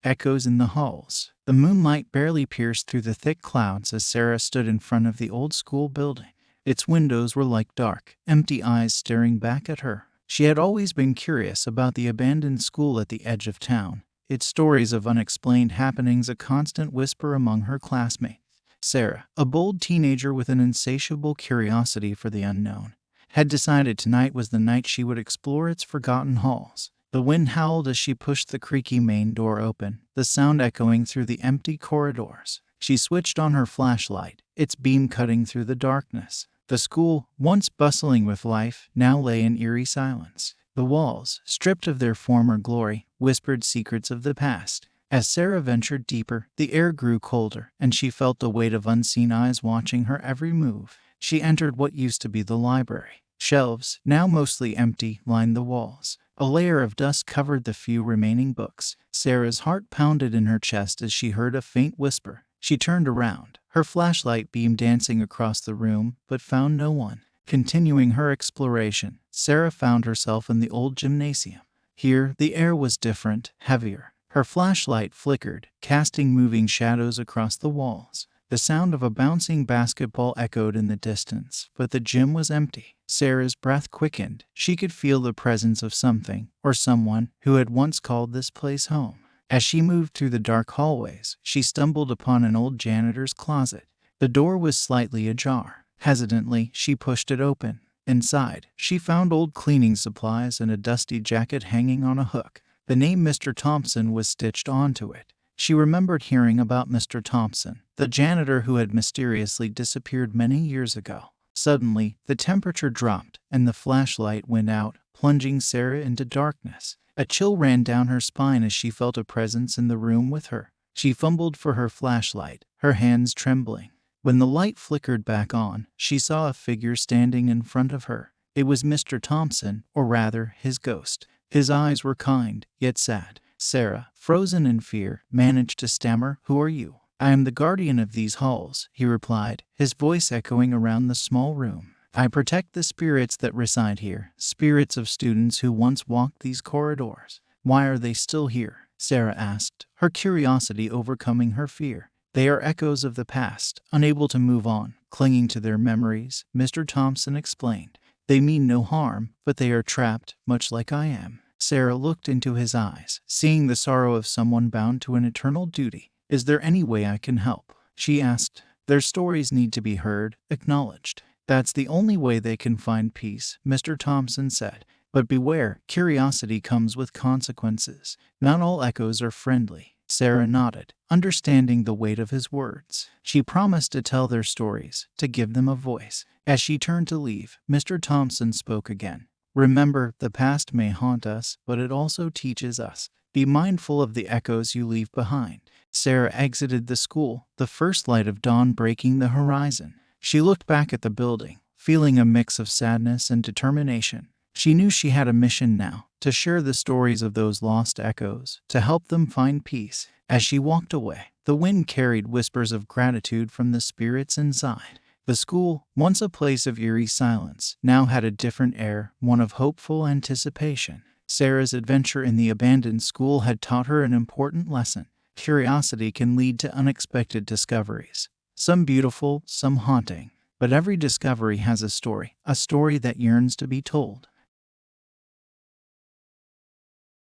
Echoes in the halls. The moonlight barely pierced through the thick clouds as Sarah stood in front of the old school building. Its windows were like dark, empty eyes staring back at her. She had always been curious about the abandoned school at the edge of town, its stories of unexplained happenings a constant whisper among her classmates. Sarah, a bold teenager with an insatiable curiosity for the unknown, had decided tonight was the night she would explore its forgotten halls. The wind howled as she pushed the creaky main door open, the sound echoing through the empty corridors. She switched on her flashlight, its beam cutting through the darkness. The school, once bustling with life, now lay in eerie silence. The walls, stripped of their former glory, whispered secrets of the past. As Sarah ventured deeper, the air grew colder, and she felt the weight of unseen eyes watching her every move. She entered what used to be the library. Shelves, now mostly empty, lined the walls. A layer of dust covered the few remaining books. Sarah's heart pounded in her chest as she heard a faint whisper. She turned around, her flashlight beam dancing across the room, but found no one. Continuing her exploration, Sarah found herself in the old gymnasium. Here, the air was different, heavier. Her flashlight flickered, casting moving shadows across the walls. The sound of a bouncing basketball echoed in the distance, but the gym was empty. Sarah's breath quickened. She could feel the presence of something, or someone, who had once called this place home. As she moved through the dark hallways, she stumbled upon an old janitor's closet. The door was slightly ajar. Hesitantly, she pushed it open. Inside, she found old cleaning supplies and a dusty jacket hanging on a hook. The name Mr. Thompson was stitched onto it. She remembered hearing about Mr. Thompson, the janitor who had mysteriously disappeared many years ago. Suddenly, the temperature dropped, and the flashlight went out, plunging Sarah into darkness. A chill ran down her spine as she felt a presence in the room with her. She fumbled for her flashlight, her hands trembling. When the light flickered back on, she saw a figure standing in front of her. It was Mr. Thompson, or rather, his ghost. His eyes were kind, yet sad. Sarah, frozen in fear, managed to stammer, "Who are you?" "I am the guardian of these halls," he replied, his voice echoing around the small room. "I protect the spirits that reside here, spirits of students who once walked these corridors." "Why are they still here?" Sarah asked, her curiosity overcoming her fear. "They are echoes of the past, unable to move on, clinging to their memories," Mr. Thompson explained. "They mean no harm, but they are trapped, much like I am." Sarah looked into his eyes, seeing the sorrow of someone bound to an eternal duty. "Is there any way I can help?" she asked. "Their stories need to be heard, acknowledged. That's the only way they can find peace," Mr. Thompson said. "But beware, curiosity comes with consequences. Not all echoes are friendly." Sarah nodded, understanding the weight of his words. She promised to tell their stories, to give them a voice. As she turned to leave, Mr. Thompson spoke again. "Remember, the past may haunt us, but it also teaches us. Be mindful of the echoes you leave behind." Sarah exited the school, the first light of dawn breaking the horizon. She looked back at the building, feeling a mix of sadness and determination. She knew she had a mission now, to share the stories of those lost echoes, to help them find peace. As she walked away, the wind carried whispers of gratitude from the spirits inside. The school, once a place of eerie silence, now had a different air, one of hopeful anticipation. Sarah's adventure in the abandoned school had taught her an important lesson. Curiosity can lead to unexpected discoveries. Some beautiful, some haunting. But every discovery has a story that yearns to be told.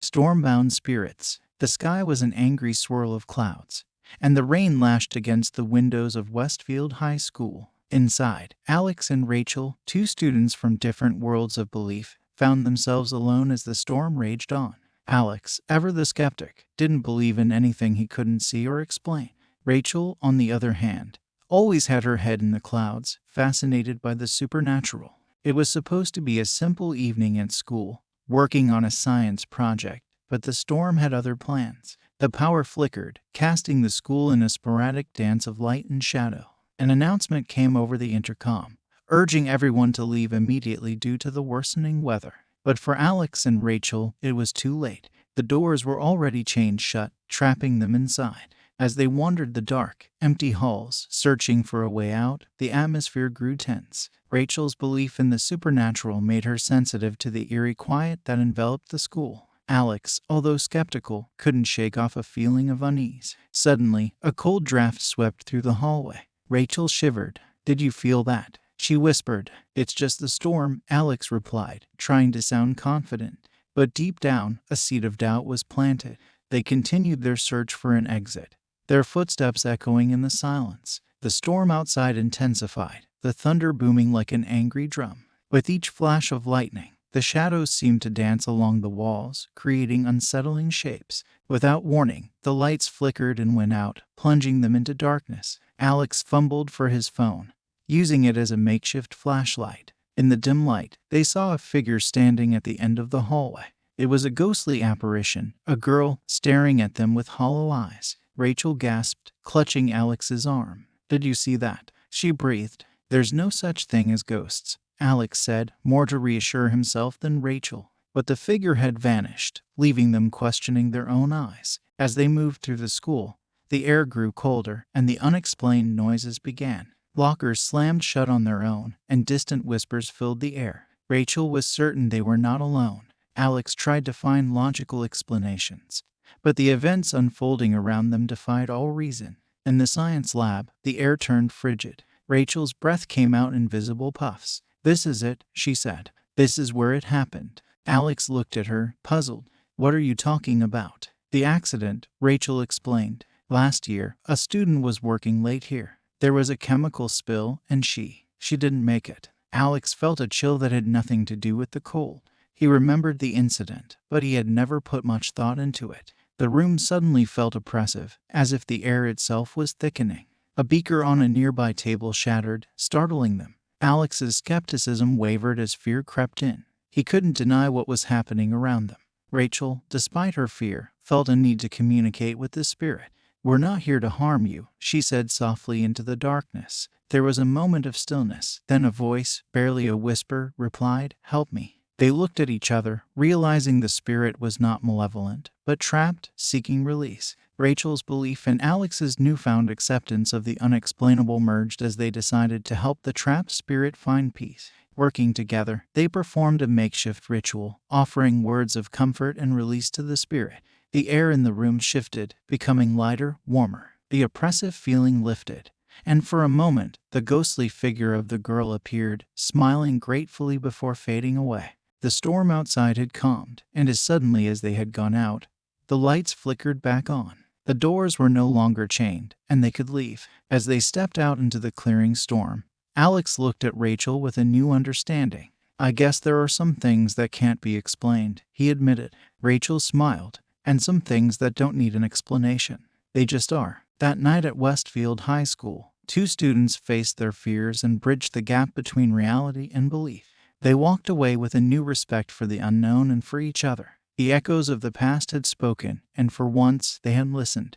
Stormbound Spirits. The sky was an angry swirl of clouds, and the rain lashed against the windows of Westfield High School. Inside, Alex and Rachel, two students from different worlds of belief, found themselves alone as the storm raged on. Alex, ever the skeptic, didn't believe in anything he couldn't see or explain. Rachel, on the other hand, always had her head in the clouds, fascinated by the supernatural. It was supposed to be a simple evening at school, working on a science project, but the storm had other plans. The power flickered, casting the school in a sporadic dance of light and shadow. An announcement came over the intercom, urging everyone to leave immediately due to the worsening weather. But for Alex and Rachel, it was too late. The doors were already chained shut, trapping them inside. As they wandered the dark, empty halls, searching for a way out, the atmosphere grew tense. Rachel's belief in the supernatural made her sensitive to the eerie quiet that enveloped the school. Alex, although skeptical, couldn't shake off a feeling of unease. Suddenly, a cold draft swept through the hallway. Rachel shivered. "Did you feel that?" she whispered. "It's just the storm," Alex replied, trying to sound confident. But deep down, a seed of doubt was planted. They continued their search for an exit, their footsteps echoing in the silence. The storm outside intensified, the thunder booming like an angry drum. With each flash of lightning, the shadows seemed to dance along the walls, creating unsettling shapes. Without warning, the lights flickered and went out, plunging them into darkness. Alex fumbled for his phone, using it as a makeshift flashlight. In the dim light, they saw a figure standing at the end of the hallway. It was a ghostly apparition, a girl staring at them with hollow eyes. Rachel gasped, clutching Alex's arm. "Did you see that?" she breathed. "There's no such thing as ghosts," Alex said, more to reassure himself than Rachel. But the figure had vanished, leaving them questioning their own eyes. As they moved through the school, the air grew colder, and the unexplained noises began. Lockers slammed shut on their own, and distant whispers filled the air. Rachel was certain they were not alone. Alex tried to find logical explanations, but the events unfolding around them defied all reason. In the science lab, the air turned frigid. Rachel's breath came out in visible puffs. "This is it," she said. "This is where it happened." Alex looked at her, puzzled. "What are you talking about?" "The accident," Rachel explained. "Last year, a student was working late here. There was a chemical spill, and she didn't make it." Alex felt a chill that had nothing to do with the cold. He remembered the incident, but he had never put much thought into it. The room suddenly felt oppressive, as if the air itself was thickening. A beaker on a nearby table shattered, startling them. Alex's skepticism wavered as fear crept in. He couldn't deny what was happening around them. Rachel, despite her fear, felt a need to communicate with the spirit. "We're not here to harm you," she said softly into the darkness. There was a moment of stillness, then a voice, barely a whisper, replied, "Help me." They looked at each other, realizing the spirit was not malevolent, but trapped, seeking release. Rachel's belief and Alex's newfound acceptance of the unexplainable merged as they decided to help the trapped spirit find peace. Working together, they performed a makeshift ritual, offering words of comfort and release to the spirit. The air in the room shifted, becoming lighter, warmer. The oppressive feeling lifted, and for a moment, the ghostly figure of the girl appeared, smiling gratefully before fading away. The storm outside had calmed, and as suddenly as they had gone out, the lights flickered back on. The doors were no longer chained, and they could leave. As they stepped out into the clearing storm, Alex looked at Rachel with a new understanding. "I guess there are some things that can't be explained," he admitted. Rachel smiled. "And some things that don't need an explanation. They just are." That night at Westfield High School, two students faced their fears and bridged the gap between reality and belief. They walked away with a new respect for the unknown and for each other. The echoes of the past had spoken, and for once they had listened.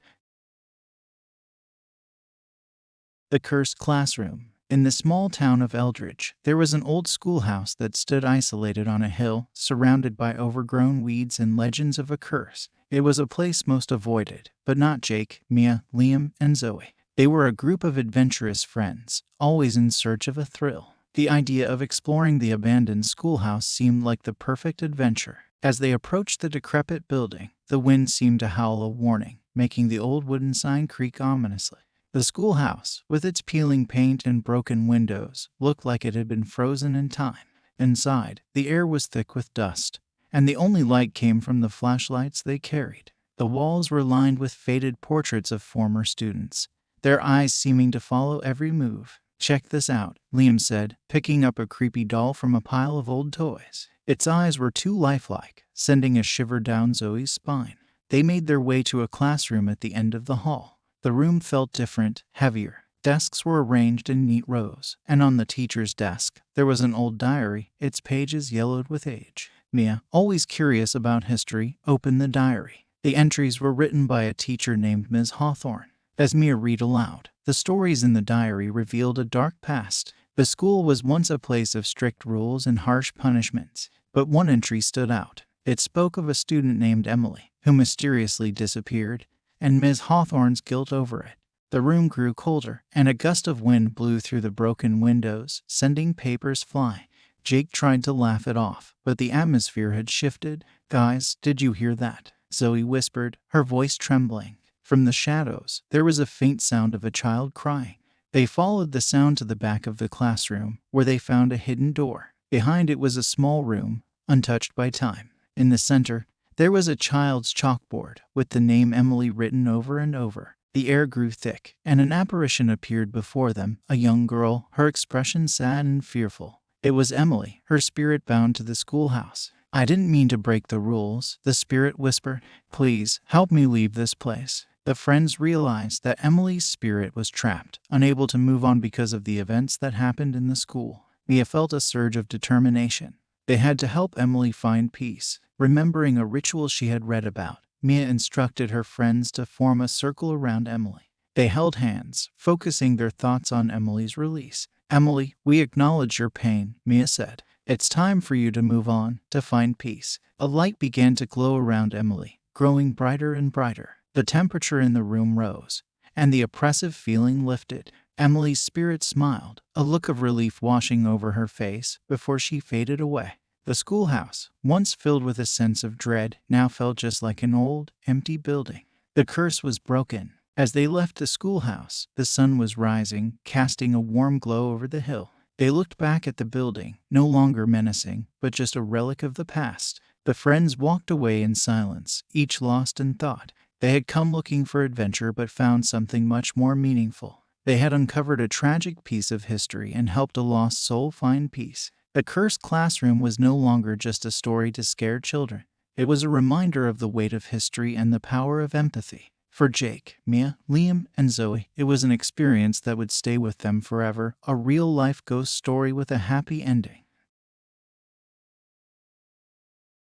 The Cursed Classroom. In the small town of Eldridge, there was an old schoolhouse that stood isolated on a hill, surrounded by overgrown weeds and legends of a curse. It was a place most avoided, but not Jake, Mia, Liam, and Zoe. They were a group of adventurous friends, always in search of a thrill. The idea of exploring the abandoned schoolhouse seemed like the perfect adventure. As they approached the decrepit building, the wind seemed to howl a warning, making the old wooden sign creak ominously. The schoolhouse, with its peeling paint and broken windows, looked like it had been frozen in time. Inside, the air was thick with dust, and the only light came from the flashlights they carried. The walls were lined with faded portraits of former students, their eyes seeming to follow every move. "Check this out," Liam said, picking up a creepy doll from a pile of old toys. Its eyes were too lifelike, sending a shiver down Zoe's spine. They made their way to a classroom at the end of the hall. The room felt different, heavier. Desks were arranged in neat rows, and on the teacher's desk, there was an old diary, its pages yellowed with age. Mia, always curious about history, opened the diary. The entries were written by a teacher named Ms. Hawthorne. As Mia read aloud, the stories in the diary revealed a dark past. The school was once a place of strict rules and harsh punishments, but one entry stood out. It spoke of a student named Emily, who mysteriously disappeared, and Ms. Hawthorne's guilt over it. The room grew colder, and a gust of wind blew through the broken windows, sending papers flying. Jake tried to laugh it off, but the atmosphere had shifted. "Guys, did you hear that?" Zoe whispered, her voice trembling. From the shadows, there was a faint sound of a child crying. They followed the sound to the back of the classroom, where they found a hidden door. Behind it was a small room, untouched by time. In the center, there was a child's chalkboard, with the name Emily written over and over. The air grew thick, and an apparition appeared before them, a young girl, her expression sad and fearful. It was Emily, her spirit bound to the schoolhouse. "I didn't mean to break the rules," the spirit whispered. "Please, help me leave this place." The friends realized that Emily's spirit was trapped, unable to move on because of the events that happened in the school. Mia felt a surge of determination. They had to help Emily find peace. Remembering a ritual she had read about, Mia instructed her friends to form a circle around Emily. They held hands, focusing their thoughts on Emily's release. "Emily, we acknowledge your pain," Mia said. "It's time for you to move on, to find peace." A light began to glow around Emily, growing brighter and brighter. The temperature in the room rose, and the oppressive feeling lifted. Emily's spirit smiled, a look of relief washing over her face before she faded away. The schoolhouse, once filled with a sense of dread, now felt just like an old, empty building. The curse was broken. As they left the schoolhouse, the sun was rising, casting a warm glow over the hill. They looked back at the building, no longer menacing, but just a relic of the past. The friends walked away in silence, each lost in thought. They had come looking for adventure but found something much more meaningful. They had uncovered a tragic piece of history and helped a lost soul find peace. The cursed classroom was no longer just a story to scare children. It was a reminder of the weight of history and the power of empathy. For Jake, Mia, Liam, and Zoe, it was an experience that would stay with them forever, a real-life ghost story with a happy ending.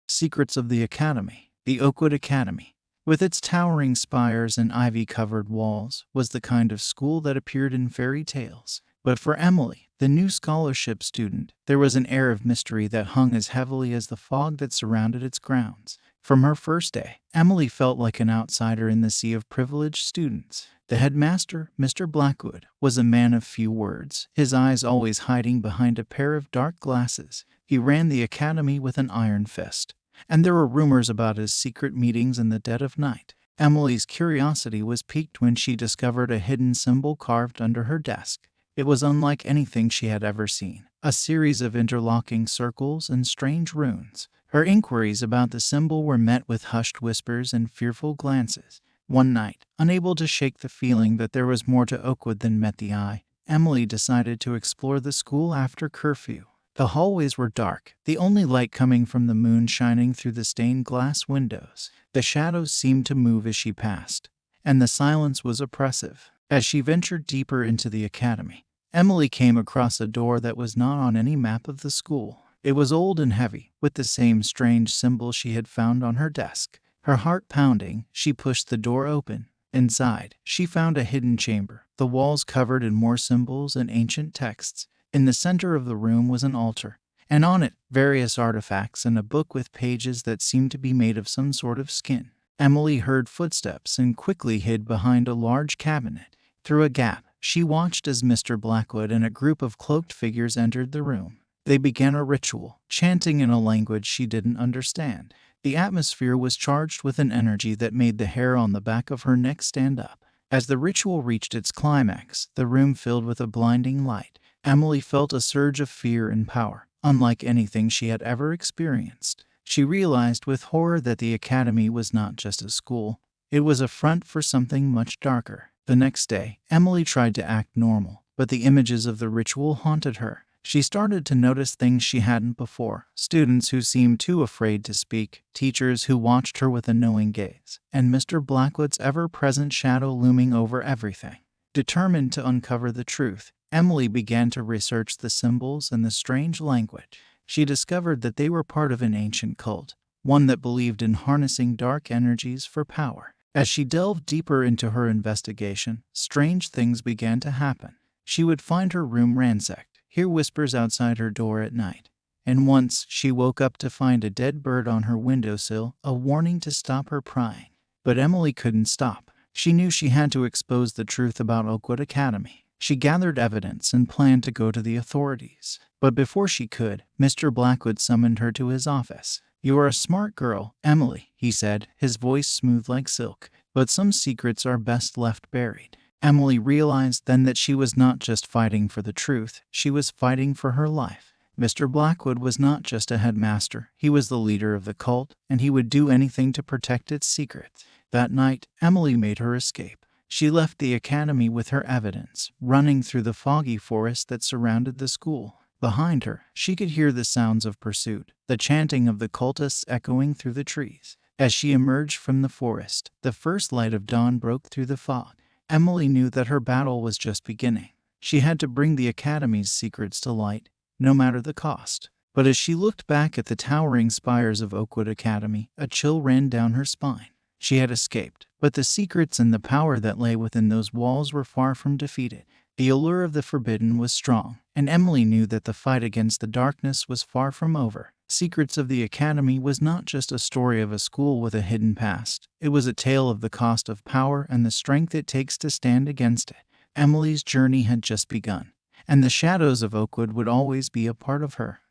Secrets of the Academy. The Oakwood Academy, with its towering spires and ivy-covered walls, was the kind of school that appeared in fairy tales. But for Emily, the new scholarship student, there was an air of mystery that hung as heavily as the fog that surrounded its grounds. From her first day, Emily felt like an outsider in the sea of privileged students. The headmaster, Mr. Blackwood, was a man of few words, his eyes always hiding behind a pair of dark glasses. He ran the academy with an iron fist, and there were rumors about his secret meetings in the dead of night. Emily's curiosity was piqued when she discovered a hidden symbol carved under her desk. It was unlike anything she had ever seen, a series of interlocking circles and strange runes. Her inquiries about the symbol were met with hushed whispers and fearful glances. One night, unable to shake the feeling that there was more to Oakwood than met the eye, Emily decided to explore the school after curfew. The hallways were dark, the only light coming from the moon shining through the stained glass windows. The shadows seemed to move as she passed, and the silence was oppressive. As she ventured deeper into the academy, Emily came across a door that was not on any map of the school. It was old and heavy, with the same strange symbol she had found on her desk. Her heart pounding, she pushed the door open. Inside, she found a hidden chamber, the walls covered in more symbols and ancient texts. In the center of the room was an altar, and on it, various artifacts and a book with pages that seemed to be made of some sort of skin. Emily heard footsteps and quickly hid behind a large cabinet. Through a gap, she watched as Mr. Blackwood and a group of cloaked figures entered the room. They began a ritual, chanting in a language she didn't understand. The atmosphere was charged with an energy that made the hair on the back of her neck stand up. As the ritual reached its climax, the room filled with a blinding light. Emily felt a surge of fear and power, unlike anything she had ever experienced. She realized with horror that the academy was not just a school. It was a front for something much darker. The next day, Emily tried to act normal, but the images of the ritual haunted her. She started to notice things she hadn't before: students who seemed too afraid to speak, teachers who watched her with a knowing gaze, and Mr. Blackwood's ever-present shadow looming over everything. Determined to uncover the truth, Emily began to research the symbols and the strange language. She discovered that they were part of an ancient cult, one that believed in harnessing dark energies for power. As she delved deeper into her investigation, strange things began to happen. She would find her room ransacked, hear whispers outside her door at night, and once she woke up to find a dead bird on her windowsill, a warning to stop her prying. But Emily couldn't stop. She knew she had to expose the truth about Oakwood Academy. She gathered evidence and planned to go to the authorities. But before she could, Mr. Blackwood summoned her to his office. "You are a smart girl, Emily," he said, his voice smooth like silk. "But some secrets are best left buried." Emily realized then that she was not just fighting for the truth, she was fighting for her life. Mr. Blackwood was not just a headmaster, he was the leader of the cult, and he would do anything to protect its secrets. That night, Emily made her escape. She left the academy with her evidence, running through the foggy forest that surrounded the school. Behind her, she could hear the sounds of pursuit, the chanting of the cultists echoing through the trees. As she emerged from the forest, the first light of dawn broke through the fog. Emily knew that her battle was just beginning. She had to bring the academy's secrets to light, no matter the cost. But as she looked back at the towering spires of Oakwood Academy, a chill ran down her spine. She had escaped, but the secrets and the power that lay within those walls were far from defeated. The allure of the forbidden was strong, and Emily knew that the fight against the darkness was far from over. Secrets of the Academy was not just a story of a school with a hidden past. It was a tale of the cost of power and the strength it takes to stand against it. Emily's journey had just begun, and the shadows of Oakwood would always be a part of her.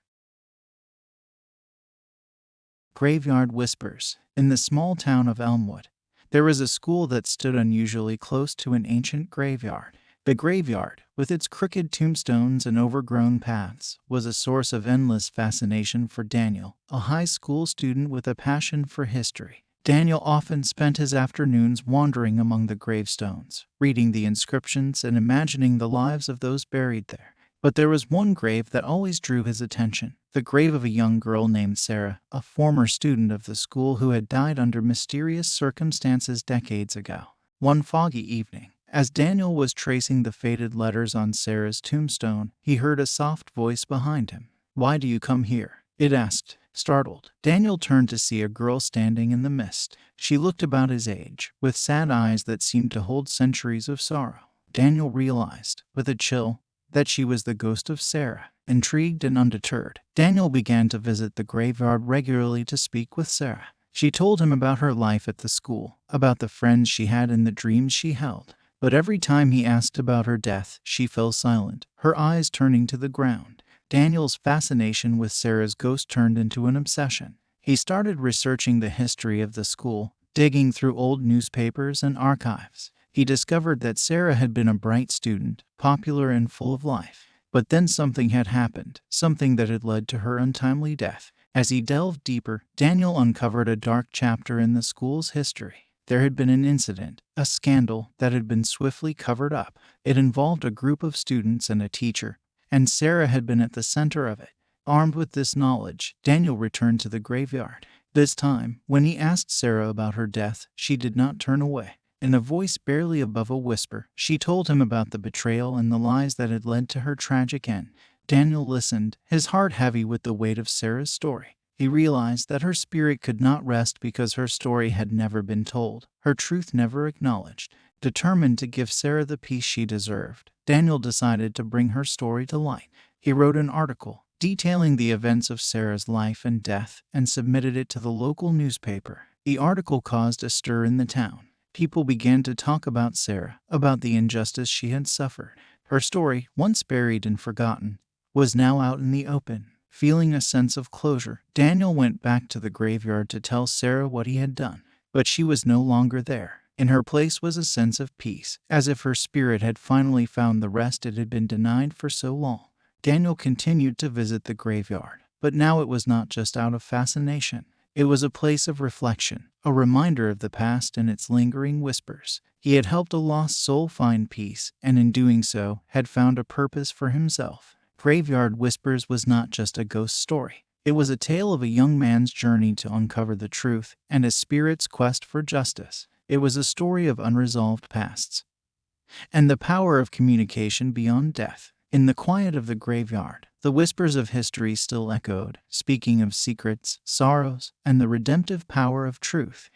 Graveyard Whispers. In the small town of Elmwood, there was a school that stood unusually close to an ancient graveyard. The graveyard, with its crooked tombstones and overgrown paths, was a source of endless fascination for Daniel, a high school student with a passion for history. Daniel often spent his afternoons wandering among the gravestones, reading the inscriptions and imagining the lives of those buried there. But there was one grave that always drew his attention, the grave of a young girl named Sarah, a former student of the school who had died under mysterious circumstances decades ago. One foggy evening, as Daniel was tracing the faded letters on Sarah's tombstone, he heard a soft voice behind him. "Why do you come here?" it asked. Startled, Daniel turned to see a girl standing in the mist. She looked about his age, with sad eyes that seemed to hold centuries of sorrow. Daniel realized, with a chill, that she was the ghost of Sarah. Intrigued and undeterred, Daniel began to visit the graveyard regularly to speak with Sarah. She told him about her life at the school, about the friends she had and the dreams she held. But every time he asked about her death, she fell silent, her eyes turning to the ground. Daniel's fascination with Sarah's ghost turned into an obsession. He started researching the history of the school, digging through old newspapers and archives. He discovered that Sarah had been a bright student, popular and full of life. But then something had happened, something that had led to her untimely death. As he delved deeper, Daniel uncovered a dark chapter in the school's history. There had been an incident, a scandal that had been swiftly covered up. It involved a group of students and a teacher, and Sarah had been at the center of it. Armed with this knowledge, Daniel returned to the graveyard. This time, when he asked Sarah about her death, she did not turn away. In a voice barely above a whisper, she told him about the betrayal and the lies that had led to her tragic end. Daniel listened, his heart heavy with the weight of Sarah's story. He realized that her spirit could not rest because her story had never been told, her truth never acknowledged. Determined to give Sarah the peace she deserved, Daniel decided to bring her story to light. He wrote an article detailing the events of Sarah's life and death and submitted it to the local newspaper. The article caused a stir in the town. People began to talk about Sarah, about the injustice she had suffered. Her story, once buried and forgotten, was now out in the open. Feeling a sense of closure, Daniel went back to the graveyard to tell Sarah what he had done. But she was no longer there. In her place was a sense of peace, as if her spirit had finally found the rest it had been denied for so long. Daniel continued to visit the graveyard, but now it was not just out of fascination. It was a place of reflection, a reminder of the past and its lingering whispers. He had helped a lost soul find peace, and in doing so, had found a purpose for himself. Graveyard Whispers was not just a ghost story. It was a tale of a young man's journey to uncover the truth and a spirit's quest for justice. It was a story of unresolved pasts and the power of communication beyond death. In the quiet of the graveyard, the whispers of history still echoed, speaking of secrets, sorrows, and the redemptive power of truth.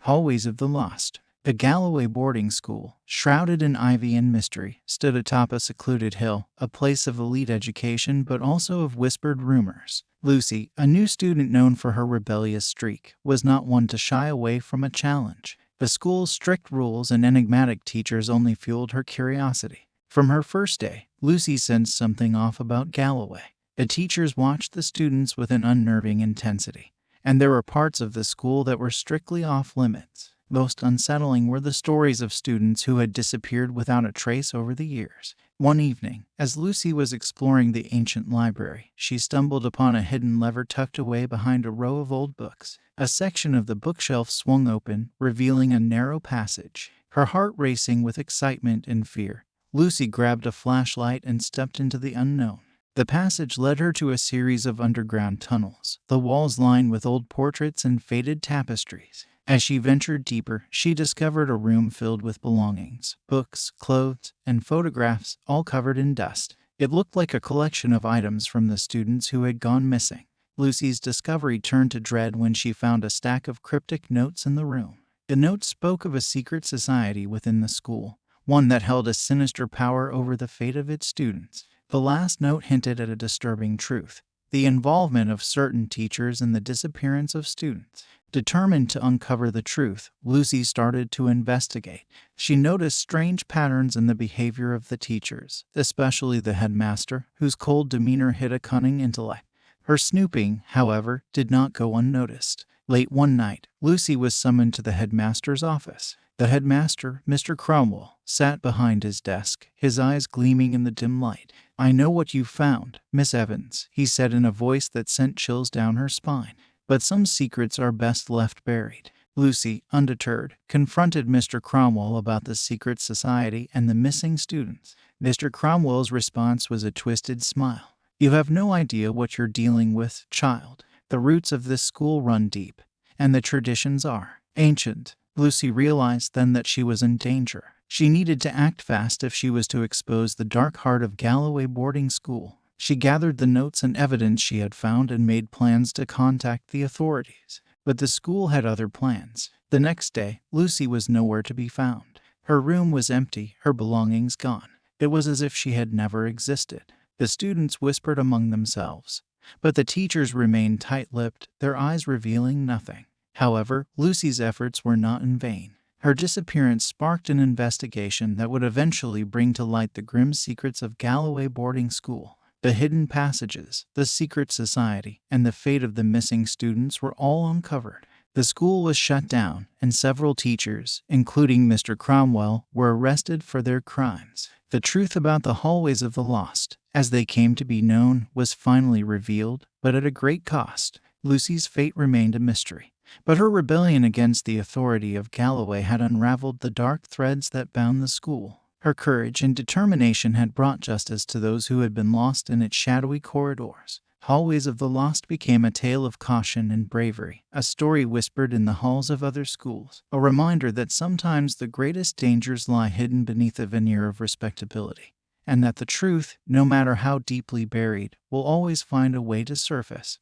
Hallways of the Lost. The Galloway boarding school, shrouded in ivy and mystery, stood atop a secluded hill, a place of elite education but also of whispered rumors. Lucy, a new student known for her rebellious streak, was not one to shy away from a challenge. The school's strict rules and enigmatic teachers only fueled her curiosity. From her first day, Lucy sensed something off about Galloway. The teachers watched the students with an unnerving intensity, and there were parts of the school that were strictly off limits. Most unsettling were the stories of students who had disappeared without a trace over the years. One evening, as Lucy was exploring the ancient library, she stumbled upon a hidden lever tucked away behind a row of old books. A section of the bookshelf swung open, revealing a narrow passage. Her heart racing with excitement and fear, Lucy grabbed a flashlight and stepped into the unknown. The passage led her to a series of underground tunnels, the walls lined with old portraits and faded tapestries. As she ventured deeper, she discovered a room filled with belongings, books, clothes, and photographs, all covered in dust. It looked like a collection of items from the students who had gone missing. Lucy's discovery turned to dread when she found a stack of cryptic notes in the room. The notes spoke of a secret society within the school, one that held a sinister power over the fate of its students. The last note hinted at a disturbing truth: the involvement of certain teachers in the disappearance of students. Determined to uncover the truth, Lucy started to investigate. She noticed strange patterns in the behavior of the teachers, especially the headmaster, whose cold demeanor hid a cunning intellect. Her snooping, however, did not go unnoticed. Late one night, Lucy was summoned to the headmaster's office. The headmaster, Mr. Cromwell, sat behind his desk, his eyes gleaming in the dim light. "I know what you've found, Miss Evans," he said in a voice that sent chills down her spine. "But some secrets are best left buried." Lucy, undeterred, confronted Mr. Cromwell about the secret society and the missing students. Mr. Cromwell's response was a twisted smile. "You have no idea what you're dealing with, child. The roots of this school run deep, and the traditions are ancient." Lucy realized then that she was in danger. She needed to act fast if she was to expose the dark heart of Galloway boarding school. She gathered the notes and evidence she had found and made plans to contact the authorities. But the school had other plans. The next day, Lucy was nowhere to be found. Her room was empty, her belongings gone. It was as if she had never existed. The students whispered among themselves, but the teachers remained tight-lipped, their eyes revealing nothing. However, Lucy's efforts were not in vain. Her disappearance sparked an investigation that would eventually bring to light the grim secrets of Galloway boarding school. The hidden passages, the secret society, and the fate of the missing students were all uncovered. The school was shut down, and several teachers, including Mr. Cromwell, were arrested for their crimes. The truth about the hallways of the lost, as they came to be known, was finally revealed, but at a great cost. Lucy's fate remained a mystery, but her rebellion against the authority of Galloway had unraveled the dark threads that bound the school. Her courage and determination had brought justice to those who had been lost in its shadowy corridors. Hallways of the Lost became a tale of caution and bravery, a story whispered in the halls of other schools, a reminder that sometimes the greatest dangers lie hidden beneath a veneer of respectability, and that the truth, no matter how deeply buried, will always find a way to surface.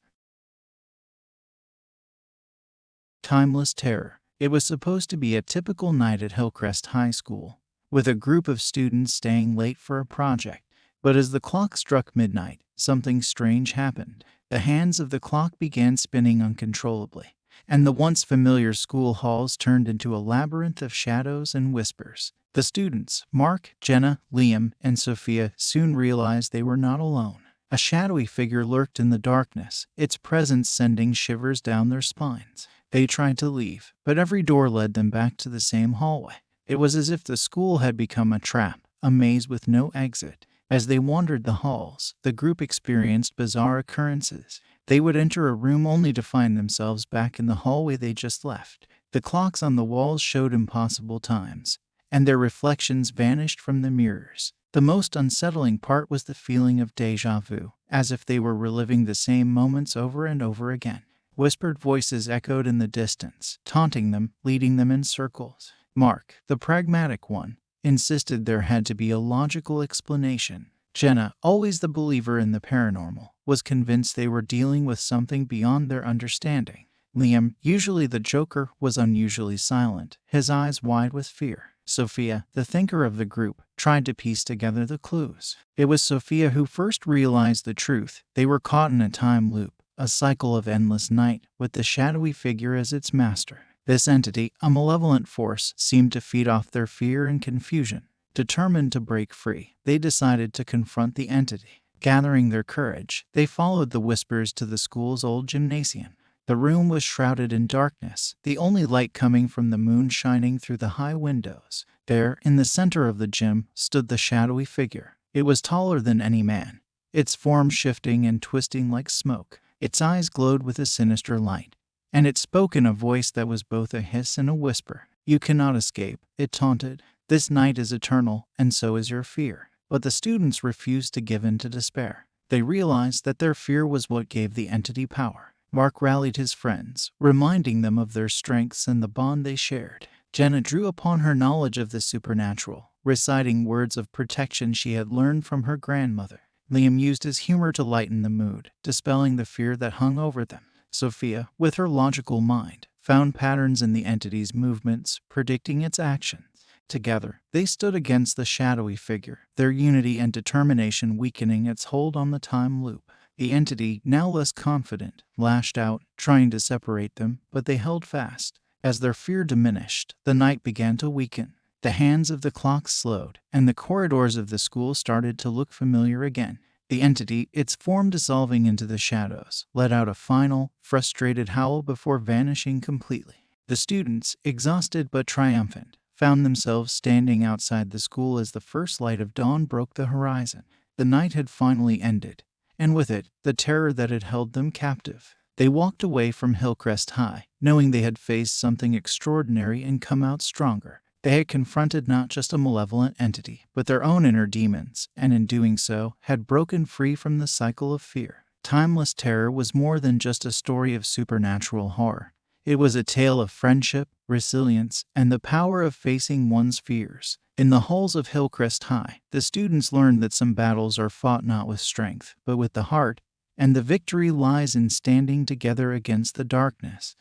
Timeless terror. It was supposed to be a typical night at Hillcrest High School, with a group of students staying late for a project. But as the clock struck midnight, something strange happened. The hands of the clock began spinning uncontrollably, and the once familiar school halls turned into a labyrinth of shadows and whispers. The students, Mark, Jenna, Liam, and Sophia, soon realized they were not alone. A shadowy figure lurked in the darkness, its presence sending shivers down their spines. They tried to leave, but every door led them back to the same hallway. It was as if the school had become a trap, a maze with no exit. As they wandered the halls, the group experienced bizarre occurrences. They would enter a room only to find themselves back in the hallway they just left. The clocks on the walls showed impossible times, and their reflections vanished from the mirrors. The most unsettling part was the feeling of déjà vu, as if they were reliving the same moments over and over again. Whispered voices echoed in the distance, taunting them, leading them in circles. Mark, the pragmatic one, insisted there had to be a logical explanation. Jenna, always the believer in the paranormal, was convinced they were dealing with something beyond their understanding. Liam, usually the joker, was unusually silent, his eyes wide with fear. Sophia, the thinker of the group, tried to piece together the clues. It was Sophia who first realized the truth. They were caught in a time loop, a cycle of endless night, with the shadowy figure as its master. This entity, a malevolent force, seemed to feed off their fear and confusion. Determined to break free, they decided to confront the entity. Gathering their courage, they followed the whispers to the school's old gymnasium. The room was shrouded in darkness, the only light coming from the moon shining through the high windows. There, in the center of the gym, stood the shadowy figure. It was taller than any man, its form shifting and twisting like smoke. Its eyes glowed with a sinister light, and it spoke in a voice that was both a hiss and a whisper. "You cannot escape," it taunted. "This night is eternal, and so is your fear." But the students refused to give in to despair. They realized that their fear was what gave the entity power. Mark rallied his friends, reminding them of their strengths and the bond they shared. Jenna drew upon her knowledge of the supernatural, reciting words of protection she had learned from her grandmother. Liam used his humor to lighten the mood, dispelling the fear that hung over them. Sophia, with her logical mind, found patterns in the entity's movements, predicting its actions. Together, they stood against the shadowy figure, their unity and determination weakening its hold on the time loop. The entity, now less confident, lashed out, trying to separate them, but they held fast. As their fear diminished, the night began to weaken. The hands of the clock slowed, and the corridors of the school started to look familiar again. The entity, its form dissolving into the shadows, let out a final, frustrated howl before vanishing completely. The students, exhausted but triumphant, found themselves standing outside the school as the first light of dawn broke the horizon. The night had finally ended, and with it, the terror that had held them captive. They walked away from Hillcrest High, knowing they had faced something extraordinary and come out stronger. They had confronted not just a malevolent entity, but their own inner demons, and in doing so, had broken free from the cycle of fear. Timeless Terror was more than just a story of supernatural horror. It was a tale of friendship, resilience, and the power of facing one's fears. In the halls of Hillcrest High, the students learned that some battles are fought not with strength, but with the heart, and the victory lies in standing together against the darkness.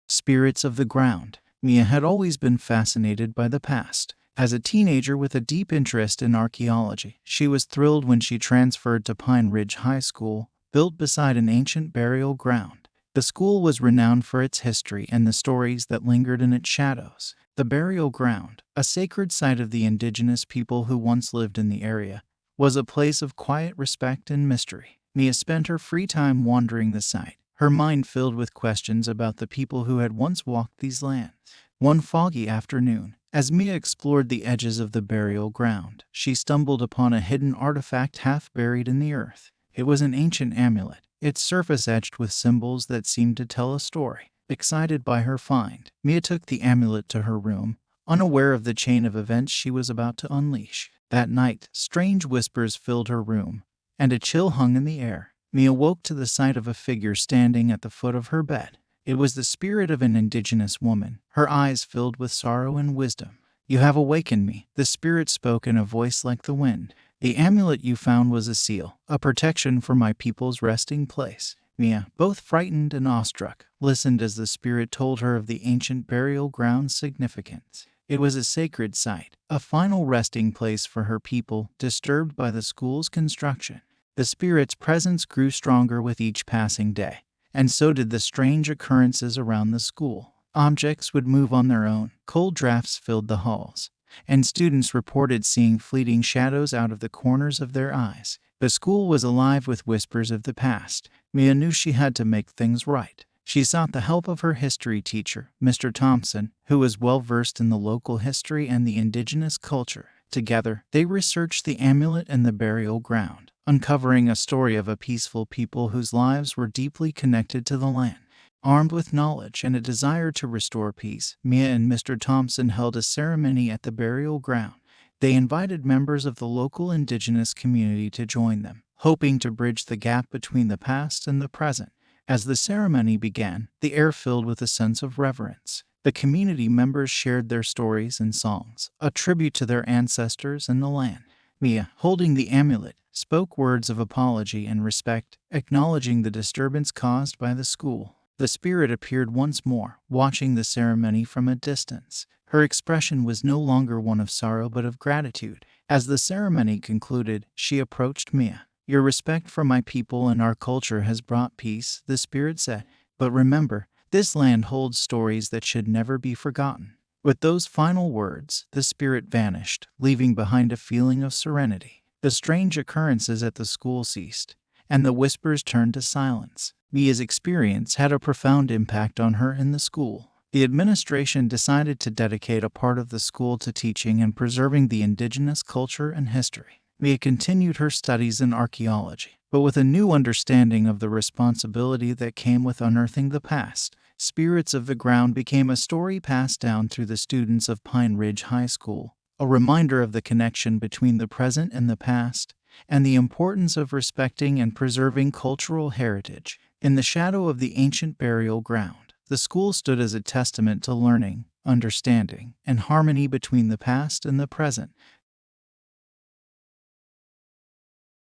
Spirits of the Ground. Mia had always been fascinated by the past. As a teenager with a deep interest in archaeology, she was thrilled when she transferred to Pine Ridge High School, built beside an ancient burial ground. The school was renowned for its history and the stories that lingered in its shadows. The burial ground, a sacred site of the indigenous people who once lived in the area, was a place of quiet respect and mystery. Mia spent her free time wandering the site, her mind filled with questions about the people who had once walked these lands. One foggy afternoon, as Mia explored the edges of the burial ground, she stumbled upon a hidden artifact half buried in the earth. It was an ancient amulet, its surface etched with symbols that seemed to tell a story. Excited by her find, Mia took the amulet to her room, unaware of the chain of events she was about to unleash. That night, strange whispers filled her room, and a chill hung in the air. Mia woke to the sight of a figure standing at the foot of her bed. It was the spirit of an indigenous woman, her eyes filled with sorrow and wisdom. "You have awakened me," the spirit spoke in a voice like the wind. "The amulet you found was a seal, a protection for my people's resting place." Mia, both frightened and awestruck, listened as the spirit told her of the ancient burial ground's significance. It was a sacred site, a final resting place for her people, disturbed by the school's construction. The spirit's presence grew stronger with each passing day, and so did the strange occurrences around the school. Objects would move on their own, cold drafts filled the halls, and students reported seeing fleeting shadows out of the corners of their eyes. The school was alive with whispers of the past. Mia knew she had to make things right. She sought the help of her history teacher, Mr. Thompson, who was well versed in the local history and the indigenous culture. Together, they researched the amulet and the burial ground, uncovering a story of a peaceful people whose lives were deeply connected to the land. Armed with knowledge and a desire to restore peace, Mia and Mr. Thompson held a ceremony at the burial ground. They invited members of the local indigenous community to join them, hoping to bridge the gap between the past and the present. As the ceremony began, the air filled with a sense of reverence. The community members shared their stories and songs, a tribute to their ancestors and the land. Mia, holding the amulet, spoke words of apology and respect, acknowledging the disturbance caused by the school. The spirit appeared once more, watching the ceremony from a distance. Her expression was no longer one of sorrow but of gratitude. As the ceremony concluded, she approached Mia. "Your respect for my people and our culture has brought peace," the spirit said. "But remember, this land holds stories that should never be forgotten. With those final words, the spirit vanished, leaving behind a feeling of serenity. The strange occurrences at the school ceased, and the whispers turned to silence. Mia's experience had a profound impact on her and the school. The administration decided to dedicate a part of the school to teaching and preserving the indigenous culture and history. Mia continued her studies in archaeology, but with a new understanding of the responsibility that came with unearthing the past. Spirits of the Ground became a story passed down through the students of Pine Ridge High School, a reminder of the connection between the present and the past, and the importance of respecting and preserving cultural heritage. In the shadow of the ancient burial ground, the school stood as a testament to learning, understanding, and harmony between the past and the present.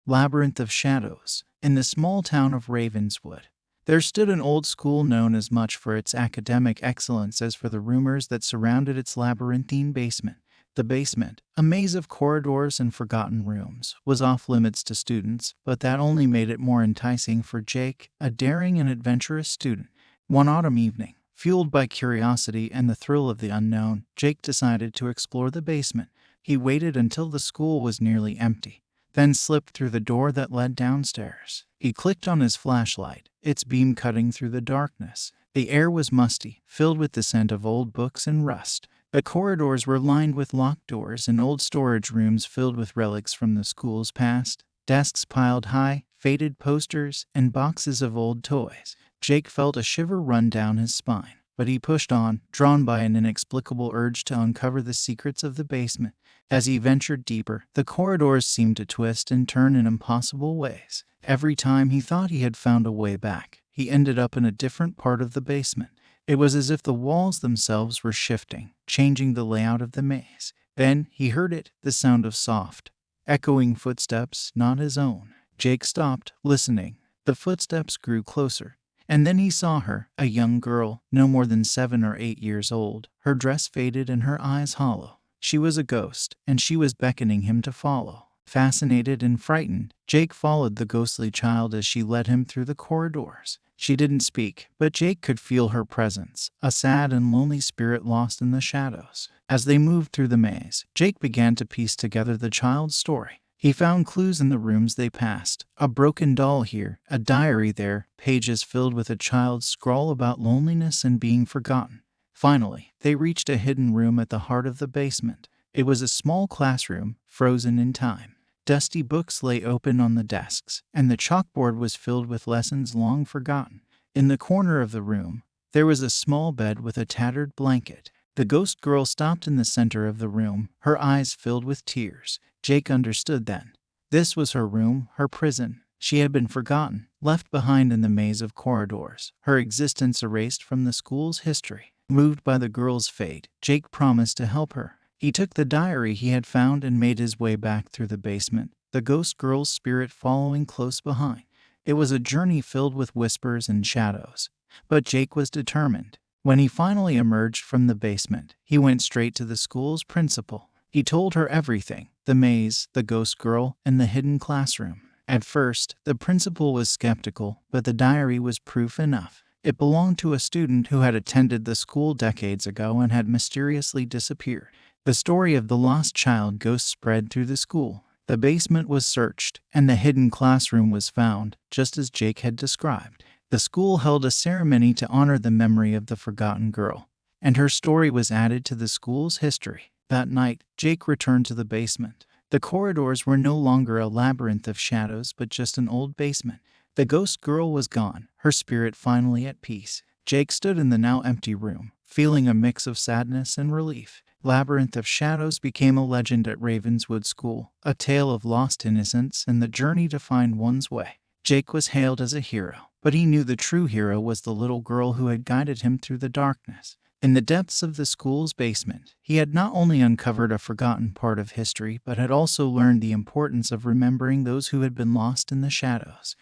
Labyrinth of Shadows. In the small town of Ravenswood, there stood an old school known as much for its academic excellence as for the rumors that surrounded its labyrinthine basement. The basement, a maze of corridors and forgotten rooms, was off limits to students, but that only made it more enticing for Jake, a daring and adventurous student. One autumn evening, fueled by curiosity and the thrill of the unknown, Jake decided to explore the basement. He waited until the school was nearly empty, then slipped through the door that led downstairs. He clicked on his flashlight, its beam cutting through the darkness. The air was musty, filled with the scent of old books and rust. The corridors were lined with locked doors and old storage rooms filled with relics from the school's past, desks piled high, faded posters, and boxes of old toys. Jake felt a shiver run down his spine, but he pushed on, drawn by an inexplicable urge to uncover the secrets of the basement. As he ventured deeper, the corridors seemed to twist and turn in impossible ways. Every time he thought he had found a way back, he ended up in a different part of the basement. It was as if the walls themselves were shifting, changing the layout of the maze. Then he heard it, the sound of soft, echoing footsteps, not his own. Jake stopped, listening. The footsteps grew closer, and then he saw her, a young girl, no more than 7 or 8 years old, her dress faded and her eyes hollow. She was a ghost, and she was beckoning him to follow. Fascinated and frightened, Jake followed the ghostly child as she led him through the corridors. She didn't speak, but Jake could feel her presence, a sad and lonely spirit lost in the shadows. As they moved through the maze, Jake began to piece together the child's story. He found clues in the rooms they passed, a broken doll here, a diary there, pages filled with a child's scrawl about loneliness and being forgotten. Finally, they reached a hidden room at the heart of the basement. It was a small classroom, frozen in time. Dusty books lay open on the desks, and the chalkboard was filled with lessons long forgotten. In the corner of the room, there was a small bed with a tattered blanket. The ghost girl stopped in the center of the room, her eyes filled with tears. Jake understood then. This was her room, her prison. She had been forgotten, left behind in the maze of corridors, her existence erased from the school's history. Moved by the girl's fate, Jake promised to help her. He took the diary he had found and made his way back through the basement, the ghost girl's spirit following close behind. It was a journey filled with whispers and shadows, but Jake was determined. When he finally emerged from the basement, he went straight to the school's principal. He told her everything, the maze, the ghost girl, and the hidden classroom. At first, the principal was skeptical, but the diary was proof enough. It belonged to a student who had attended the school decades ago and had mysteriously disappeared. The story of the lost child ghost spread through the school. The basement was searched, and the hidden classroom was found, just as Jake had described. The school held a ceremony to honor the memory of the forgotten girl, and her story was added to the school's history. That night, Jake returned to the basement. The corridors were no longer a labyrinth of shadows but just an old basement. The ghost girl was gone, her spirit finally at peace. Jake stood in the now empty room, feeling a mix of sadness and relief. Labyrinth of Shadows became a legend at Ravenswood School, a tale of lost innocence and the journey to find one's way. Jake was hailed as a hero, but he knew the true hero was the little girl who had guided him through the darkness. In the depths of the school's basement, he had not only uncovered a forgotten part of history, but had also learned the importance of remembering those who had been lost in the shadows.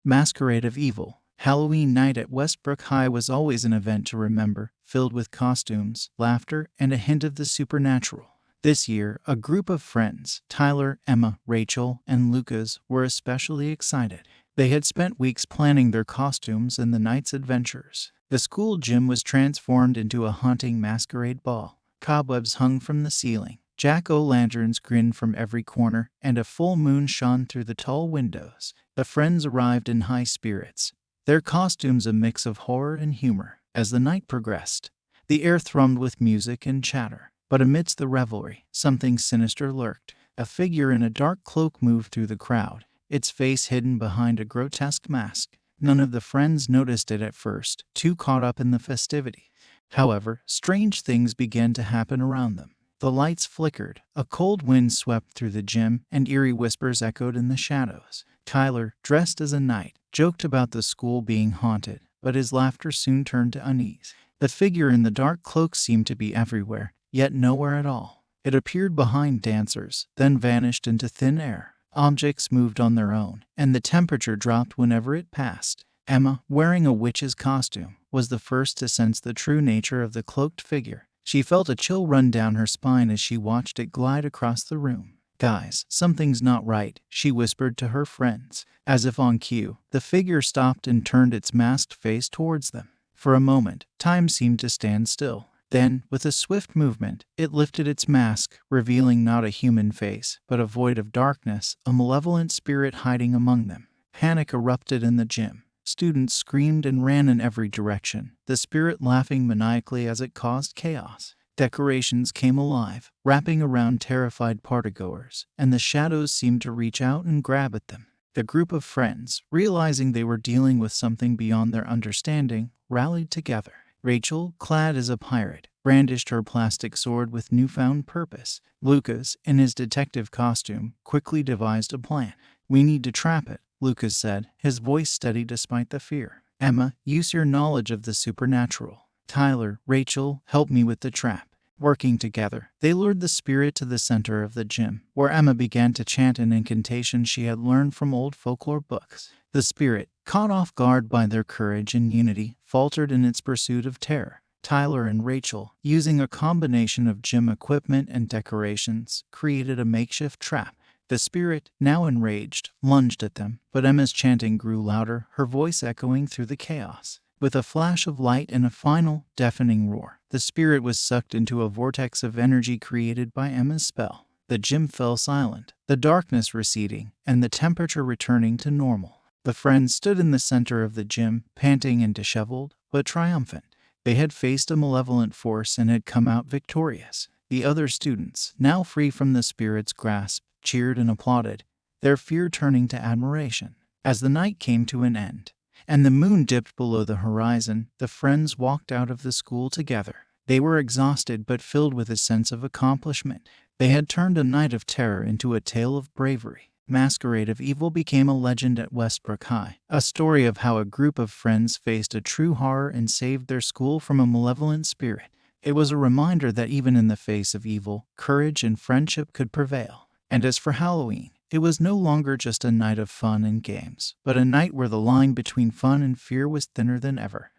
Masquerade of Evil. Halloween night at Westbrook High was always an event to remember, filled with costumes, laughter, and a hint of the supernatural. This year, a group of friends, Tyler, Emma, Rachel, and Lucas, were especially excited. They had spent weeks planning their costumes and the night's adventures. The school gym was transformed into a haunting masquerade ball. Cobwebs hung from the ceiling. Jack-o'-lanterns grinned from every corner, and a full moon shone through the tall windows. The friends arrived in high spirits, their costumes a mix of horror and humor. As the night progressed, the air thrummed with music and chatter. But amidst the revelry, something sinister lurked. A figure in a dark cloak moved through the crowd, its face hidden behind a grotesque mask. None of the friends noticed it at first, too caught up in the festivity. However, strange things began to happen around them. The lights flickered, a cold wind swept through the gym, and eerie whispers echoed in the shadows. Tyler, dressed as a knight, joked about the school being haunted, but his laughter soon turned to unease. The figure in the dark cloak seemed to be everywhere, yet nowhere at all. It appeared behind dancers, then vanished into thin air. Objects moved on their own, and the temperature dropped whenever it passed. Emma, wearing a witch's costume, was the first to sense the true nature of the cloaked figure. She felt a chill run down her spine as she watched it glide across the room. "Guys, something's not right," she whispered to her friends. As if on cue, the figure stopped and turned its masked face towards them. For a moment, time seemed to stand still. Then, with a swift movement, it lifted its mask, revealing not a human face, but a void of darkness, a malevolent spirit hiding among them. Panic erupted in the gym. Students screamed and ran in every direction, the spirit laughing maniacally as it caused chaos. Decorations came alive, wrapping around terrified partygoers, and the shadows seemed to reach out and grab at them. The group of friends, realizing they were dealing with something beyond their understanding, rallied together. Rachel, clad as a pirate, brandished her plastic sword with newfound purpose. Lucas, in his detective costume, quickly devised a plan. "We need to trap it," Lucas said, his voice steady despite the fear. "Emma, use your knowledge of the supernatural. Tyler, Rachel, help me with the trap." Working together, they lured the spirit to the center of the gym, where Emma began to chant an incantation she had learned from old folklore books. The spirit, caught off guard by their courage and unity, faltered in its pursuit of terror. Tyler and Rachel, using a combination of gym equipment and decorations, created a makeshift trap. The spirit, now enraged, lunged at them, but Emma's chanting grew louder, her voice echoing through the chaos. With a flash of light and a final, deafening roar, the spirit was sucked into a vortex of energy created by Emma's spell. The gym fell silent, the darkness receding, and the temperature returning to normal. The friends stood in the center of the gym, panting and disheveled, but triumphant. They had faced a malevolent force and had come out victorious. The other students, now free from the spirit's grasp, cheered and applauded, their fear turning to admiration. As the night came to an end, and the moon dipped below the horizon, the friends walked out of the school together. They were exhausted but filled with a sense of accomplishment. They had turned a night of terror into a tale of bravery. Masquerade of Evil became a legend at Westbrook High, a story of how a group of friends faced a true horror and saved their school from a malevolent spirit. It was a reminder that even in the face of evil, courage and friendship could prevail. And as for Halloween, it was no longer just a night of fun and games, but a night where the line between fun and fear was thinner than ever.